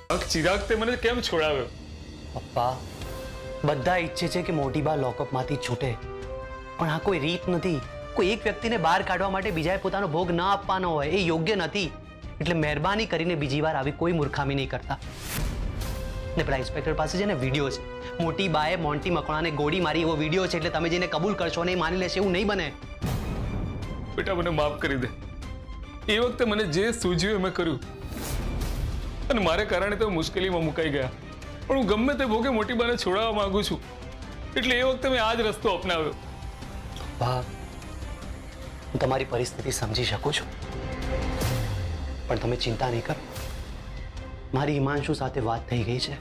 ચિરાગ તે મને કેમ છોડાવ્યો? પપ્પા, બધા ઈચ્છે છે કે મોટી બા લોકઅપમાંથી છૂટે, પણ આ કોઈ રીત નથી. કોઈ એક વ્યક્તિને બહાર કાઢવા માટે બીજાએ પોતાનો ભોગ ન આપવાનો હોય એ યોગ્ય નથી. એટલે મહેરબાની કરીને બીજી વાર આવી કોઈ મૂર્ખામી નહીં કરતા. ને પેલા ઇન્સ્પેક્ટર પાસે છે ને વિડીયો છે, મોટી બાએ મોન્ટી મકવાણાને ગોળી મારી એવો વિડીયો છે, એટલે તમે જેને કબૂલ કરશો ને એ માની લેશે એવું નહીં બને. બેટા મને માફ કરી દે. એ વખતે મને જે સૂઝ્યું એ મેં કર્યું અને મારે કારણે તો મુશ્કેલીમાં મુકાઈ ગયા. પણ હું ગમે તે ભોગે મોટી બાને છોડાવવા માંગુ છું, એટલે એ વખતે મેં આ જ રસ્તો અપનાવ્યો. બા, હું તમારી પરિસ્થિતિ સમજી શકું છું, પણ તમે ચિંતા નહીં કરો. મારી હિમાંશુ સાથે વાત થઈ ગઈ છે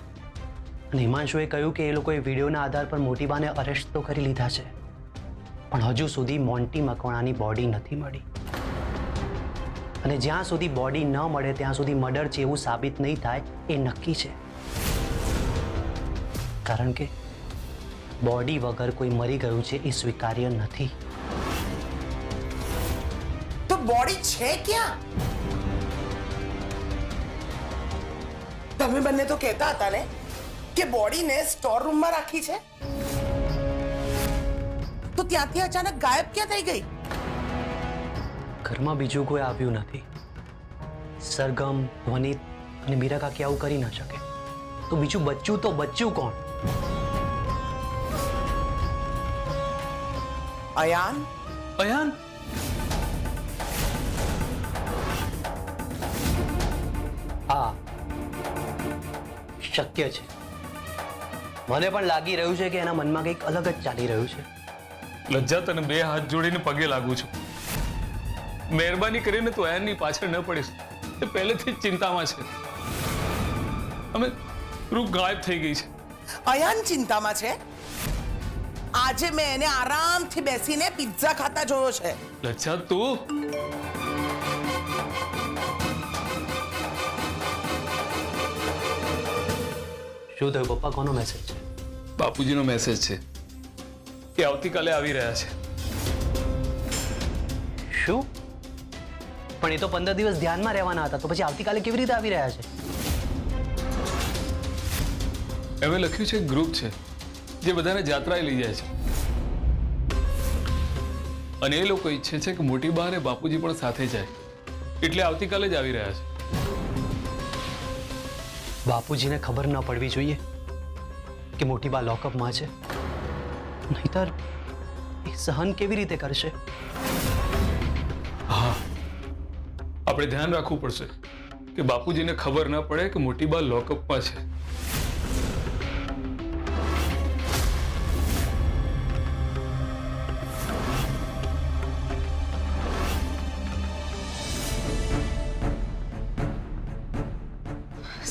અને હિમાંશુએ કહ્યું કે એ લોકોએ વિડીયોના આધાર પર મોટી બાને અરેસ્ટ તો કરી લીધા છે, પણ હજુ સુધી મોન્ટી મકવાણાની બોડી નથી મળી. અને જ્યાં સુધી બોડી ન મળે ત્યાં સુધી મર્ડર છે એવું સાબિત નહીં થાય એ નક્કી છે. કારણ કે બોડી વગર કોઈ મરી ગયું છે એ સ્વીકાર્ય નથી. તો બોડી છે ક્યાં? તમે બંને તો કહેતા હતા ને કે બોડીને સ્ટોર રૂમમાં રાખી છે, તો ત્યાંથી અચાનક ગાયબ ક્યાં થઈ ગઈ? ઘરમાં બીજું કોઈ આવ્યું નથી. સરગમ, ધ્વનિત અને મીરા કાકી આવું કરી ન શકે, તો બીજું બચ્ચું તો બચ્ચું કોણ? અયાન? અયાન? હા, શક્ય છે. મને પણ લાગી રહ્યું છે કે એના મનમાં કંઈક અલગ જ ચાલી રહ્યું છે. લજ્જા તને બે હાથ જોડીને પગે લાગુ છું. મહેરબાની કરીને તું અયાનની પાછળ ન પડીશ. તે પહેલેથી જ ચિંતામાં છે. અમે રૂપ ગાયબ થઈ ગઈ છે. અયાન ચિંતામાં છે? આજે મેં એને આરામથી બેસીને પિઝા ખાતા જોયો છે. લજ્જા તું શું થયું પપ્પા? કોનો મેસેજ છે? બાપુજીનો મેસેજ છે કે આવતીકાલે આવી રહ્યા છે. શું? પણ એ તો 15 દિવસ ધ્યાનમાં રહેવાના હતા, તો પછી આવતીકાલે કેવી રીતે આવી રહ્યા છે? એમણે લખ્યું છે ગ્રુપ છે જે બધાને જાત્રાએ લઈ જાય છે અને એ લોકો ઈચ્છે છે કે મોટી બા અને બાપુજી પણ સાથે જાય, એટલે આવતીકાલે જ આવી રહ્યા છે. બાપુજીને ખબર ન પડવી જોઈએ કે મોટી બા લોકઅપમાં છે, નહીતર એ સહન કેવી રીતે કરશે? હા, આપણે ધ્યાન રાખવું પડશે કે બાપુજીને ખબર ન પડે કે મોટી બા લોકઅપમાં છે.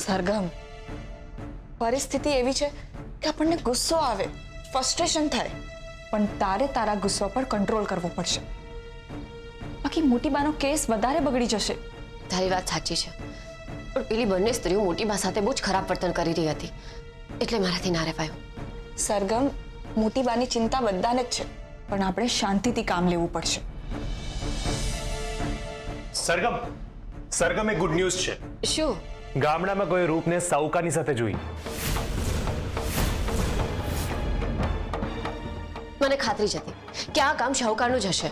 સરગમ, પરિસ્થિતિ એવી છે કે આપણને ગુસ્સો આવે, ફ્રસ્ટ્રેશન થાય, પણ તારે તારા ગુસ્સો પર કંટ્રોલ કરવો પડશે. બાકી મોટી બાનો કેસ વધારે બગડી જશે. તારી વાત સાચી છે, પણ પેલી બંને સ્ત્રીઓ મોટી બા સાથે બહુ જ ખરાબ વર્તન કરી રહી હતી, એટલે મારાથી ના રહેવાયું. સરગમ, મોટી બાની ચિંતા બધાને જ છે, પણ આપણે શાંતિથી કામ લેવું પડશે. સરગમ એક ગુડ ન્યૂઝ છે. શું? ગામડામાં કોઈ રૂપને સાઉકાની સાથે જોઈ. મને ખાતરી જ હતી કે આ કામ શાહુકારનું જ હશે.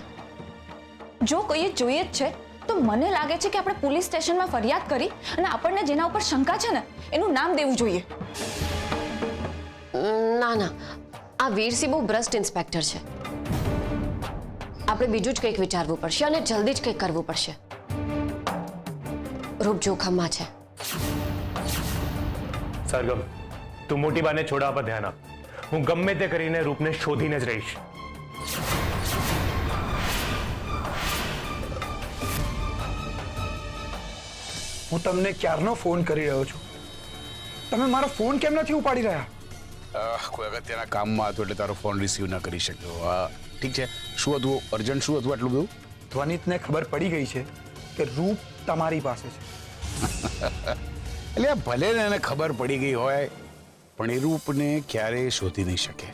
જો કોઈએ જોઈએ જ છે તો મને લાગે છે કે આપણે પોલીસ સ્ટેશનમાં ફરિયાદ કરી અને આપણને જેના ઉપર શંકા છે ને એનું નામ દેવું જોઈએ. ના ના, આ વીરસિંહ બહુ ભ્રષ્ટ ઇન્સ્પેક્ટર છે. આપણે બીજું જ કંઈક વિચારવું પડશે અને જલ્દી જ કંઈક કરવું પડશે. રૂપ જોખમમાં છે. સરગમ, તું મોટી બાને છોડાવવા પર ધ્યાન આપ. હું ગમે તે કરીને રૂપને શોધીને જ રહીશ. હું તમને ક્યારનો ફોન કરી રહ્યો છું, તમે મારો ફોન કેમ નથી ઉપાડી રહ્યા? કોઈ અગત્યના કામમાં હતો એટલે તારો ફોન રિસીવ ન કરી શક્યો. ઠીક છે, શું હતું અર્જન્ટ? શું હતું આટલું બધું? ધ્વનિતને ખબર પડી ગઈ છે કે રૂપ તમારી પાસે છે. એટલે ભલે ને એને ખબર પડી ગઈ હોય, પણ એ રૂપને ક્યારેય શોધી નહીં શકે.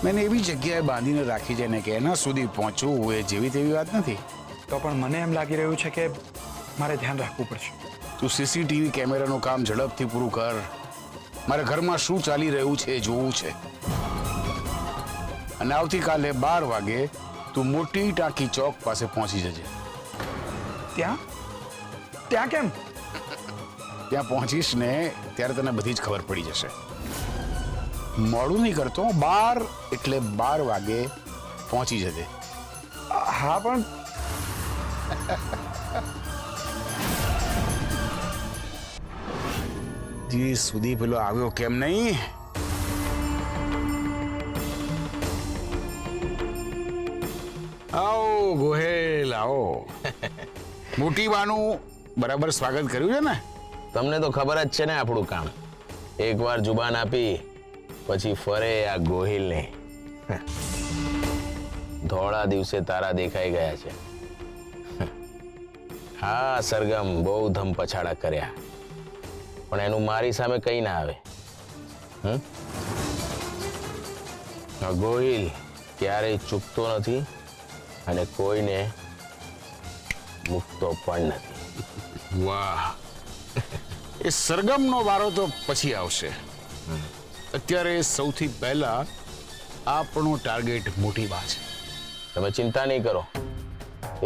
મેં એવી જગ્યાએ બાંધીને રાખી છે ને કે એના સુધી પહોંચવું એ જેવી તેવી વાત નથી. તો પણ મને એમ લાગી રહ્યું છે કે મારે ધ્યાન રાખવું પડશે. તું સીસીટીવી કેમેરાનું કામ ઝડપથી પૂરું કર. મારા ઘરમાં શું ચાલી રહ્યું છે એ જોવું છે. અને આવતીકાલે 12 વાગે તું મોટી ટાંકી ચોક પાસે પહોંચી જજે. ત્યાં ત્યાં કેમ? ત્યાં પહોંચીશ ને ત્યારે તને બધી જ ખબર પડી જશે. મોડું નહીં કરતો, 12 એટલે 12 વાગે પહોંચી જજે. હા પણ જી સુધી પેલો આવ્યો કેમ નહીં? આવો ગોહેલ આવો. મોટી બાનું બરાબર સ્વાગત કર્યું છે ને? તમને તો ખબર જ છે ને આપણું કામ. એકવાર જુબાન આપી પછી ફરે આ ગોહિલને. ધોળા દિવસે તારા દેખાઈ ગયા છે. હા સરગમ, બહુ ધમ પછાડા કર્યા, પણ એનું મારી સામે કઈ ના આવે. આ ગોહિલ ક્યારેય ચૂકતો નથી અને કોઈને મૂકતો પણ નથી. વાહ, એ સરગમનો વારો તો પછી આવશે. અત્યારે સૌથી પહેલા આપણો ટાર્ગેટ મોટી બા છે. તમે ચિંતા નહીં કરો,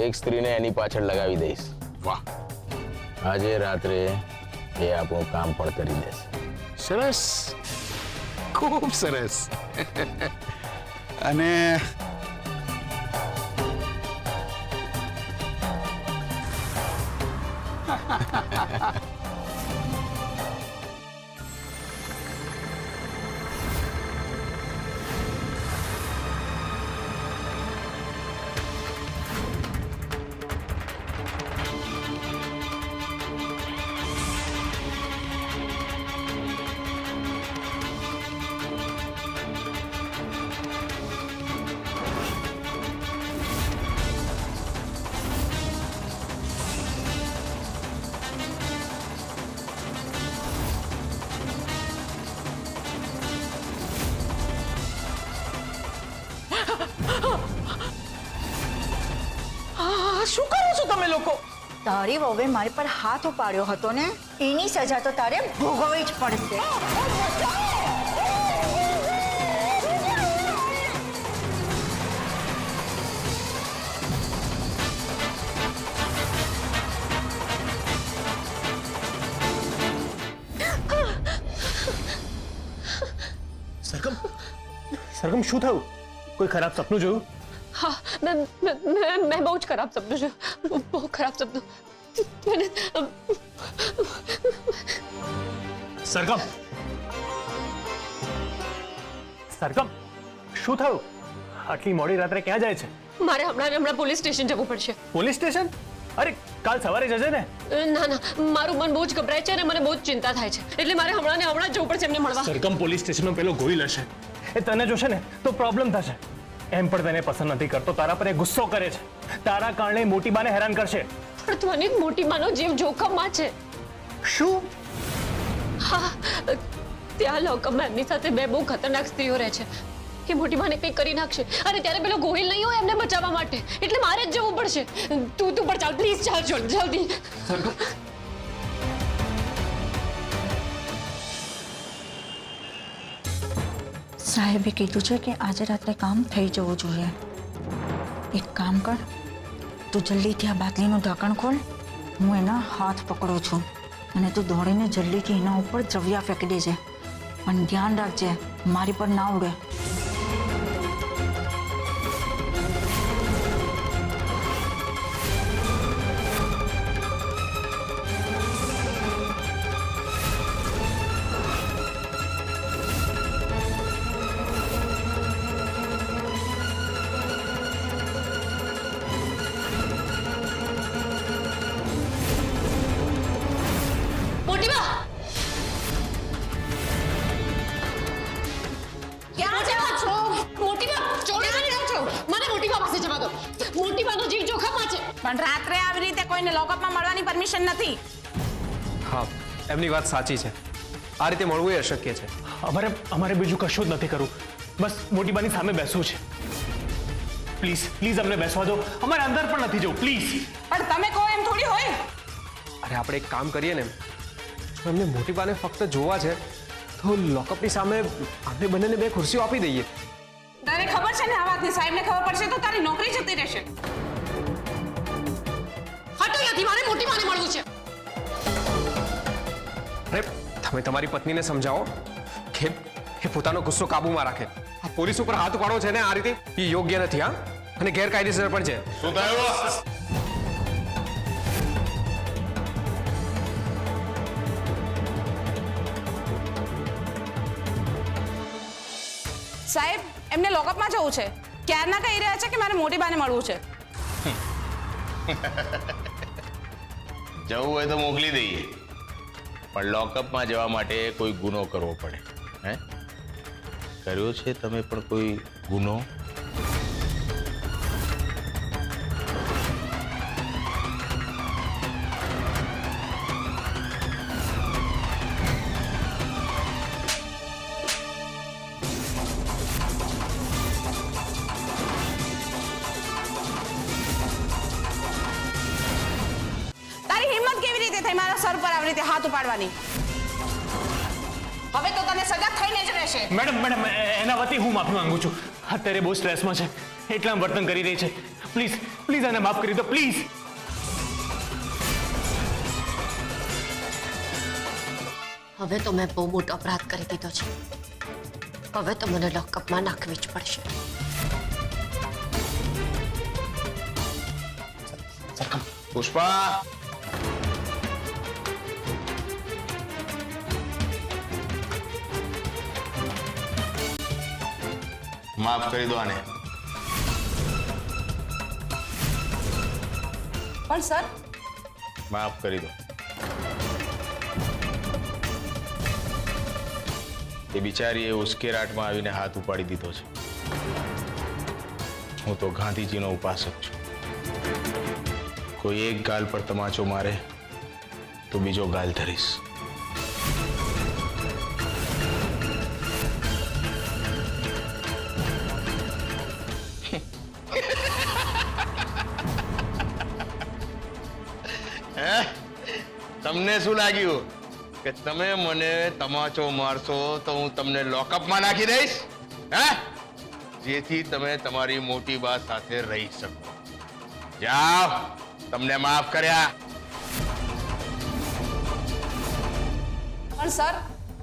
એક સ્ત્રીને એની પાછળ લગાવી દઈશ. વાહ, આજે રાત્રે એ આપણું કામ પણ કરી દેશે. સરસ, ખૂબ સરસ. અને શું કરો છો તમે લોકો? તારી વહુએ મારી પર હાથ ઉપાડ્યો હતો ને, એની સજા તો તારે ભોગવવી જ પડશે. સરગમ, શું થયું? કોઈ ખરાબ સપનું જોયું? हाँ मैं बहुत खराब सपनों जो बहुत खराब सपनों मैंने સરગમ, સરગમ, શું થયું? આટલી મોડી રાત્રે ક્યાં જાય છે? મારે હમણાં પોલીસ સ્ટેશન જવું પડશે. Police station? અરે કાલ સવારે જજે ને. ના ના, મારું મન બહુ જ ગભરાય છે અને મને બહુ જ ચિંતા થાય છે, એટલે મારે હમણાં જ જવું પડશે એમને મળવા. સરગમ, પોલીસ સ્ટેશનમાં પેલો ગોહિલ હશે, એ તને જોશે ને તો પ્રોબ્લેમ થશે. એમ પણ તને પસંદ નથી કરતો, તારા પર એ ગુસ્સો કરે છે, તારા કારણે મોટી બાને હેરાન કરશે. પણ ત્વનિક મોટી માનો જીવ જોખમમાં છે. શું? હા, ત્યાં લોકઅપમાં એમની સાથે 2 બહુ ખતરનાક સ્ત્રીઓ રહે છે. કે મોટી બાને કંઈક કરી નાખશે અને ત્યારે પેલો ગોહિલ નહીં હોય એમને બચાવવા માટે, એટલે મારે જ જવું પડશે. તું પણ ચાલ પ્લીઝ, ચાલ જલ્દી. સાહેબે કીધું છે કે આજે રાત્રે કામ થઈ જવું જોઈએ. એક કામ કર, તું જલ્દીથી આ બાટલીનું ઢાંકણ ખોલ, હું એના હાથ પકડું છું અને તું દોડીને જલ્દીથી એના ઉપર દ્રવ્યા ફેંકી દેજે. પણ ધ્યાન રાખજે, મારી પર ના ઉડે. પણ રાત્રે આવી રીતે કોઈને લોકઅપમાં મળવાની પરમિશન નથી. હા, એમની વાત સાચી છે. આ રીતે મળવું એ અશક્ય છે. અમારે બીજું કશું જ નથી કરવું, બસ મોટીબાની સામે બેસવું છે. પ્લીઝ પ્લીઝ અમને બેસવા દો, અમારે અંદર પણ નથી જવું, પ્લીઝ. પણ તમે કહો એમ થોડી હોય. અરે આપણે એક કામ કરીએ ને, જો એમને મોટી બાને ફક્ત જોવા છે તો લોકઅપની સામે આપણે બંનેને 2 ખુરશીઓ આપી દઈએ. તને ખબર છે ને આ વાતની, સાહેબને ખબર પડશે તો તારી નોકરી જતી રહેશે. હટો અહીંયાથી, મારે મોટી બાને મળવું છે. અરે તમે તમારી પત્નીને સમજાવો કે એ પોતાનો ગુસ્સો કાબૂમાં રાખે. આ પોલીસ ઉપર હાથ ઉપાડો છે ને આ રીતે, એ યોગ્ય નથી. હા, અને ગેરકાયદેસર પણ છે. શું થયું? સાહેબ, એમને લોકઅપમાં જવું છે. ક્યારના કહી રહ્યા છે કે મારે મોટી બાને મળવું છે. જવું હોય તો મોકલી દઈએ, પણ લોકઅપમાં જવા માટે કોઈ ગુનો કરવો પડે. હે, કર્યો છે તમે પણ કોઈ ગુનો? તારી હિંમત કેવી રીતે થઈ મારા સર પર આવી રીતે હાથ ઉપાડવાની? હવે તો તને સજા થઈને જ રહેશે. મેડમ એના વતી હું માફી માંગુ છું. અત્યારે બહુ સ્ટ્રેસમાં છે એટલે આમ વર્તન કરી રહી છે. પ્લીઝ પ્લીઝ આને માફ કરી દો પ્લીઝ. હવે તો મેં બહુ મોટો અપરાધ કરી દીધો છે. હવે તો મને લોકઅપમાં નાખવી જ પડશે. પુષ્પા, માફ કરી દો આને. પણ સર, માફ કરી દો. એ બિચારીએ ઉશ્કેરાટમાં આવીને હાથ ઉપાડી દીધો છે. હું તો ગાંધીજીનો ઉપાસક છું. કોઈ એક ગાલ પર તમાચો મારે તો બીજો ગાલ ધરીશ. તમને શું લાગ્યું કે તમે મને તમાચો મારશો તો હું તમને લોકઅપમાં નાખી દઈશ? હે, જેથી તમે તમારી મોટી બા સાથે રહી શકો. જાઓ, તમને માફ કર્યા. પણ સર,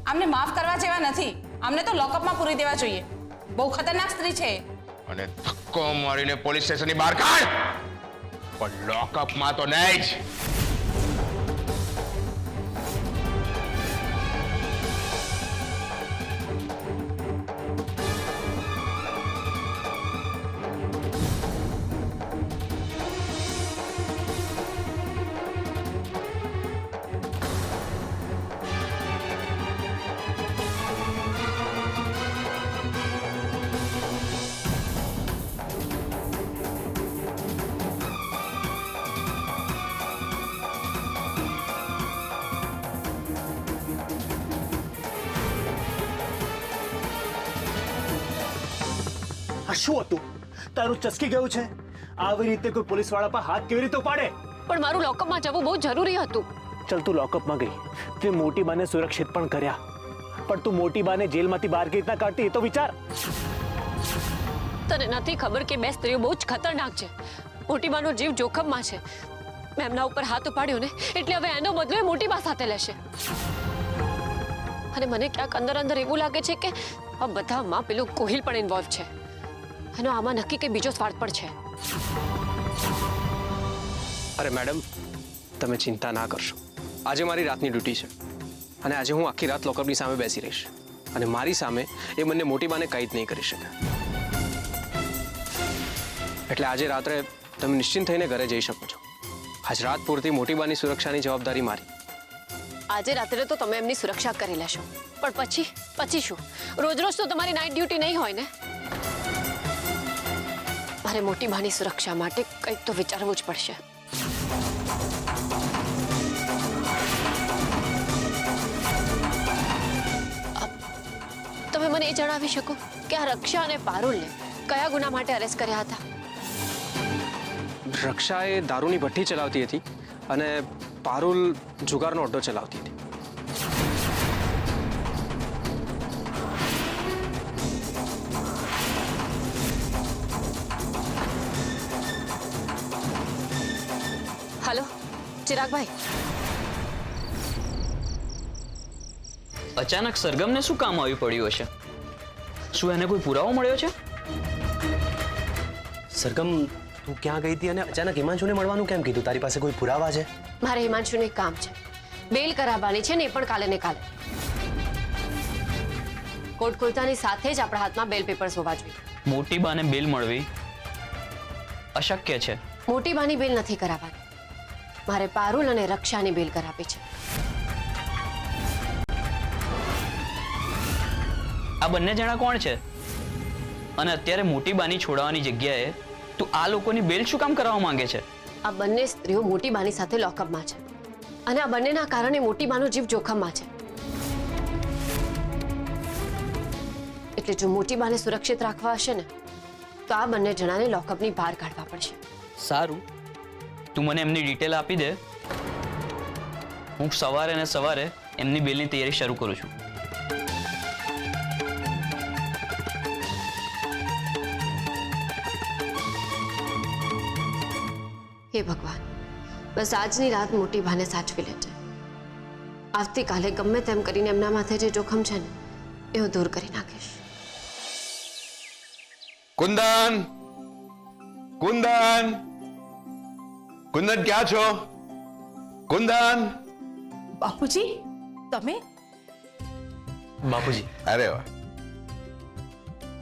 આમને માફ કરવા જેવા નથી. આમને તો લોકઅપમાં પૂરી દેવા જોઈએ. બહુ ખતરનાક સ્ત્રી છે. અને ધક્કો મારીને પોલીસ સ્ટેશનની બહાર કાઢ, પણ લોકઅપમાં તો નહીં જ. આ શું હતું? તારું ચસકી ગયું છે? આવી રીતે કોઈ પોલીસવાળા પર હાથ કેવી રીતે ઉપાડે? પણ મારું લોકઅપમાં જવું બહુ જરૂરી હતું. ચલ, તું લોકઅપમાં ગઈ, તે મોટી બાને સુરક્ષિત પણ કર્યા, પણ તું મોટી બાને જેલમાંથી બહાર કેવી રીતના કાઢતી એ તો વિચાર. તને નથી ખબર કે 2 સ્ત્રીઓ બહુ જ ખતરનાક છે. મોટી બાનો જીવ જોખમમાં છે. મેં એમના ઉપર હાથ ઉપાડ્યો ને એટલે હવે એનો બદલો એ મોટી બા સાથે લેશે. અને મને ક્યાંક અંદર અંદર એવું લાગે છે કે આ બધામાં પેલું ગોહિલ પણ ઇન્વોલ્વ છે. એનો આમાં નક્કી કે બીજો સ્વાર્થ પણ છે. અરે મેડમ, તમે ચિંતા ના કરશો. આજે મારી રાતની ડ્યુટી છે અને આજે હું આખી રાત લોકઅપની સામે બેસી રહીશ અને મારી સામે એ બંને મોટી બાને કંઈ જ નહીં કરી શકે. એટલે આજે રાત્રે તમે નિશ્ચિંત થઈને ઘરે જઈ શકો છો. આજ રાત પૂરતી મોટી બાની સુરક્ષાની જવાબદારી મારી. આજે રાત્રે તો તમે એમની સુરક્ષા કરી લેશો, પણ પછી શું? રોજ રોજ તો તમારી નાઇટ ડ્યુટી નહીં હોય ને. મારે મોટી બાની સુરક્ષા માટે કંઈક તો વિચારવું જ પડશે. તમે મને એ જણાવી શકો કે આ રક્ષા અને પારુલને કયા ગુના માટે અરેસ્ટ કર્યા હતા? રક્ષા એ દારૂની ભઠ્ઠી ચલાવતી હતી અને પારુલ જુગારનો અડ્ડો ચલાવતી હતી. હાલો ચિરાગભાઈ. અચાનક સરગમને શું કામ આવી પડ્યું હશે? શું એને કોઈ પુરાવો મળ્યો છે? સરગમ, તું ક્યાં ગઈ હતી અને અચાનક હિમાંશુને મળવાનું કેમ કીધું? તારી પાસે કોઈ પુરાવા છે? મારે હિમાંશુને એક કામ છે, બેલ કરાવવાની છે ને એ પણ કાલે ને કાલે. કોર્ટ ખુલતાની સાથે જ આપણા હાથમાં બેલ પેપર્સ હોવા જોઈએ. મોટી બાને બેલ મળવી અશક્ય છે. મોટી બાની બેલ નથી કરાવવાની, મારે પારુલ અને રક્ષાની બેલ કરાવી છે. આ બંને જણા કોણ છે? અને અત્યારે મોટી બાની છોડાવવાની જગ્યાએ તું આ લોકોની બેલ શું કામ કરાવવા માંગે છે? આ બંને સ્ત્રીઓ મોટી બાની સાથે લોકઅપમાં છે અને આ બંનેના કારણે મોટી બાનો જીવ જોખમમાં છે. એટલે જો મોટી બાને સુરક્ષિત રાખવા હશે ને તો આ બંને જણાને લોકઅપની બહાર કાઢવા પડશે. સારું, તું મને એમની ડિટેલ આપી દે. હું સવારે ને સવારે એમની બેલની તૈયારી શરૂ કરું છું. હે ભગવાન, બસ આજની રાત મોટી બાને સાચવી લેજે. આવતીકાલે ગમે તેમ કરીને એમના માથે જે જોખમ છે ને એ હું દૂર કરી નાખીશ. કુંદન, કુંદન, કુંદન ક્યાં છો? કુંદન. બાપુજી તમે? બાપુજી. અરે વાહ.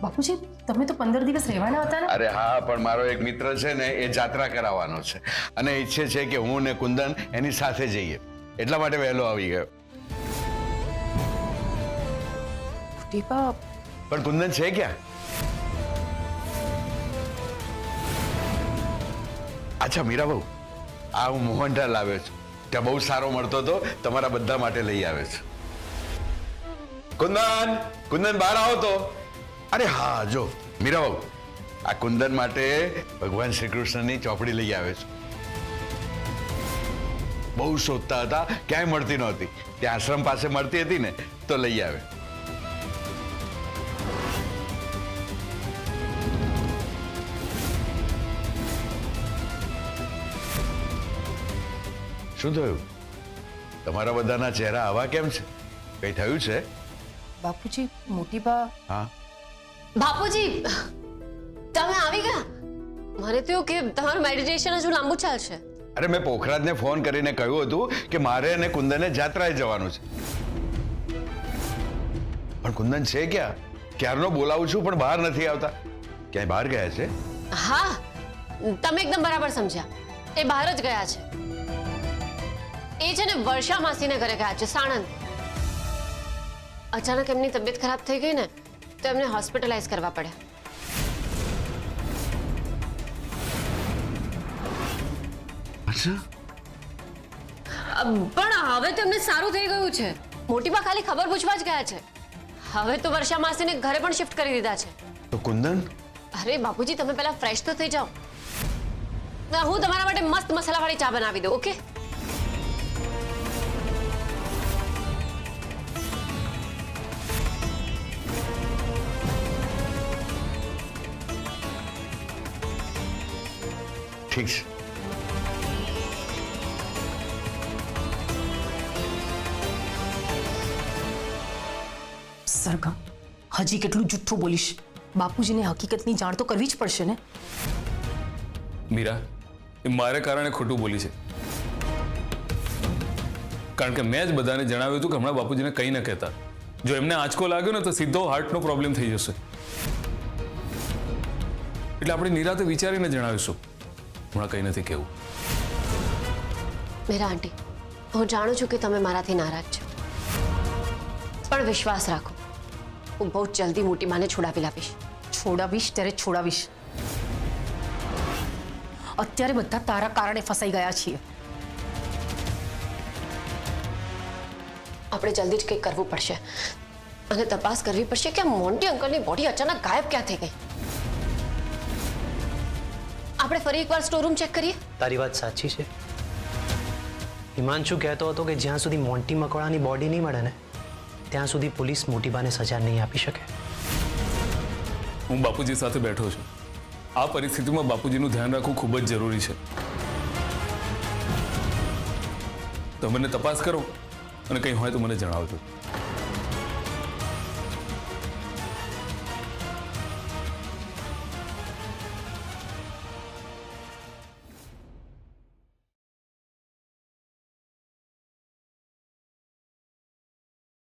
બાપુજી તમે તો 15 દિવસ રહેવાના હતા ને? અરે હા, પણ મારો એક મિત્ર છે ને એ જાત્રા કરાવવાનો છે અને ઈચ્છે છે કે હું ને કુંદન એની સાથે જઈએ, એટલા માટે વહેલો આવી ગયો. દીપા, પણ કુંદન છે ક્યાં? અચ્છા મીરા બહુ, આ હું મોહનથાળ લાવ્યો છું, ત્યાં બહુ સારો મળતો હતો, તમારા બધા માટે લઈ આવ્યો છું. કુંદન, કુંદન બહાર આવો તો. અરે હા, જો મીરા બહુ, આ કુંદન માટે ભગવાન શ્રી કૃષ્ણની ચોપડી લઈ આવ્યો છું. બહુ શોધતા હતા, ક્યાંય મળતી નહોતી, ત્યાં આશ્રમ પાસે મળતી હતી ને તો લઈ આવે. શું થયું? તમારા બધાના ચહેરા આવા કેમ છે? કઈ થયું છે? બાપુજી મોટી બા. હા બાપુજી તમે આવી ગયા? મને તો કે તમારું મેડિટેશન હજુ લાંબુ ચાલશે. અરે મેં પોખરાજને ફોન કરીને કહ્યું હતું કે મારે અને કુંદને જાત્રાએ જવાનું છે, પણ કુંદન છે ક્યાં? ક્યારનો બોલાવું છું પણ બહાર નથી આવતા. ક્યાંય બહાર ગયા છે? હા, તમે એકદમ બરાબર સમજ્યા, એ બહાર જ ગયા છે. એ છે ને વર્ષા માસીને ઘરે ગયા છે, સાણંદ. અચાનક એમની તબિયત ખરાબ થઈ ગઈ ને તો એમને હોસ્પિટલાઇઝ કરવા પડ્યા. પણ હવે તો એમને સારું થઈ ગયું છે. મોટીબા ખાલી ખબર પૂછવા જ ગયા છે. હવે તો વર્ષા માસીને ઘરે પણ શિફ્ટ કરી દીધા છે. તો કુંદન? અરે બાપુજી તમે પહેલા ફ્રેશ તો થઈ જાઓ. હું તમારા માટે મસ્ત મસાલાવાળી ચા બનાવી દઉં. ઓકે? ઠીક છે. સરગમ, હજી કેટલું જુઠ્ઠું બોલીશ? બાપુજીને હકીકતની જાણ તો કરવી જ પડશે ને. મીરા, એ મારે કારણે ખોટું બોલી છે, કારણ કે મેં જ બધાને જણાવ્યું હતું કે હમણાં બાપુજીને કંઈ ન કહેતા. જો એમને આંચકો લાગ્યો ને તો સીધો હાર્ટનો પ્રોબ્લેમ થઈ જશે. એટલે આપણે નિરાતે વિચારીને જણાવીશું. હમણાં કંઈ નથી કહેવું. મેરા આંટી, હું જાણું છું કે તમે મારાથી નારાજ છો, પણ વિશ્વાસ રાખો, હું બહુ જલ્દી મોટી માને છોડાવી લાવીશ. છોડાવીશ ત્યારે છોડાવીશ. અત્યારે બધા તારા કારણે ફસાઈ ગયા છીએ. આપણે જલ્દી જ કંઈક કરવું પડશે અને તપાસ કરવી પડશે કે આ મોન્ટી અંકલની બોડી અચાનક ગાયબ ક્યાં થઈ ગઈ. આપણે ફરી એકવાર સ્ટોર રૂમ ચેક કરીએ. તારી વાત સાચી છે. હિમાંશુ કહેતો હતો કે જ્યાં સુધી મોન્ટી મકોડાની બોડી નહીં મળે ને ત્યાં સુધી પોલીસ મોટીબાને સજા નહીં આપી શકે. હું બાપુજી સાથે બેઠો છું. આ પરિસ્થિતિમાં બાપુજીનું ધ્યાન રાખવું ખૂબ જ જરૂરી છે. તમે તપાસ કરો અને કંઈ હોય તો મને જણાવજો.